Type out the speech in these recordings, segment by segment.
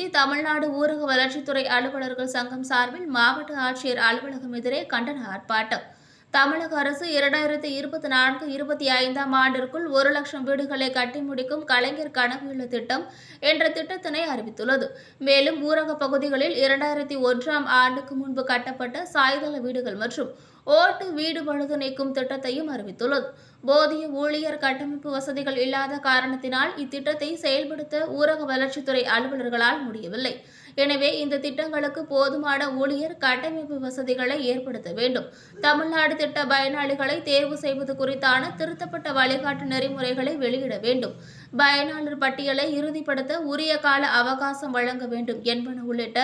வலியுறுத்தி தமிழ்நாடு ஊரக வளர்ச்சித்துறை அலுவலர்கள் சங்கம் சார்பில் மாவட்ட ஆட்சியர் அலுவலகம் எதிரே கண்டன ஆர்ப்பாட்டம். தமிழக அரசு 2024-25 ஆண்டிற்குள் 1 லட்சம் வீடுகளை கட்டி முடிக்கும் கலைஞர் கனவு இல்ல திட்டம் என்ற திட்டத்தினை அறிவித்துள்ளது. மேலும் ஊரக பகுதிகளில் 2001ஆம் ஆண்டுக்கு முன்பு கட்டப்பட்ட சாய்தள வீடுகள் மற்றும் ஓட்டு வீடு பழுது நீக்கும் திட்டத்தையும் அறிவித்துள்ளது. போதிய ஊழியர் கட்டமைப்பு வசதிகள் இல்லாத காரணத்தினால் இத்திட்டத்தை செயல்படுத்த ஊரக வளர்ச்சித்துறை அலுவலர்களால் முடியவில்லை. எனவே இந்த திட்டங்களுக்கு போதுமான ஊழியர் கட்டமைப்பு வசதிகளை ஏற்படுத்த வேண்டும். தமிழ்நாடு திட்ட பயனாளிகளை தேர்வு செய்வது குறித்தான திருத்தப்பட்ட வழிகாட்டு நெறிமுறைகளை வெளியிட வேண்டும். பயனாளர் பட்டியலை இறுதிப்படுத்த உரிய கால அவகாசம் வழங்க வேண்டும் என்பன உள்ளிட்ட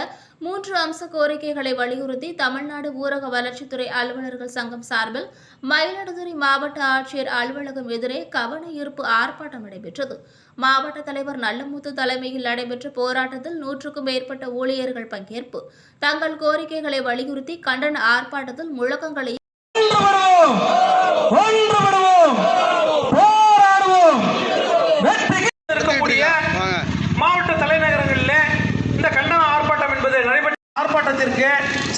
3 அம்ச கோரிக்கைகளை வலியுறுத்தி தமிழ்நாடு ஊரக வளர்ச்சித்துறை அலுவலர்கள் சங்கம் சார்பில் மயிலாடுதுறை மாவட்ட ஆட்சியர் அலுவலகம் எதிரே கவன ஈர்ப்பு ஆர்ப்பாட்டம் நடைபெற்றது. மாவட்ட தலைவர் நல்லமுத்து தலைமையில் நடைபெற்ற போராட்டத்தில் 100க்கும் மேற்பட்ட ஊழியர்கள் பங்கேற்பு. தங்கள் கோரிக்கைகளை வலியுறுத்தி கண்டன ஆர்ப்பாட்டத்தில் முழக்கங்களை மாவட்ட தலைநகரங்களில் இந்த கண்டன ஆர்ப்பாட்டம் என்பது நடைபெற்ற ஆர்ப்பாட்டத்திற்கு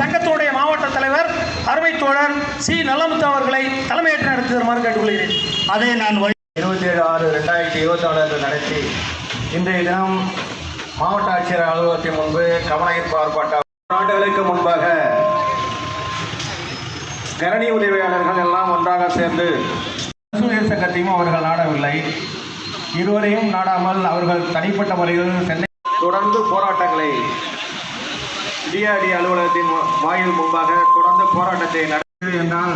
சங்கத்தினுடைய மாவட்ட தலைவர் அருமை தோழர் சி. நல்லமுத்து அவர்களை தலைமையேற்று நடத்தி தருமாறு கேட்டுக்கொள்கிறேன். அதை நான் 27/6/2024 நடத்தி இன்றைய தினம் மாவட்ட ஆட்சியர் அலுவலகத்தின் முன்பு கவன ஈர்ப்பு ஆர்ப்பாட்டம். ஆண்டுகளுக்கு முன்பாக கரணி உதவியாளர்கள் எல்லாம் ஒன்றாக சேர்ந்து சங்கத்தையும் அவர்கள் நாடவில்லை. இருவரையும் நாடாமல் அவர்கள் தனிப்பட்ட முறையில் சென்னை தொடர்ந்து போராட்டங்களை டிஆர்டி அலுவலகத்தின் வாயில் முன்பாக தொடர்ந்து போராட்டத்தை நடத்தியது என்றால்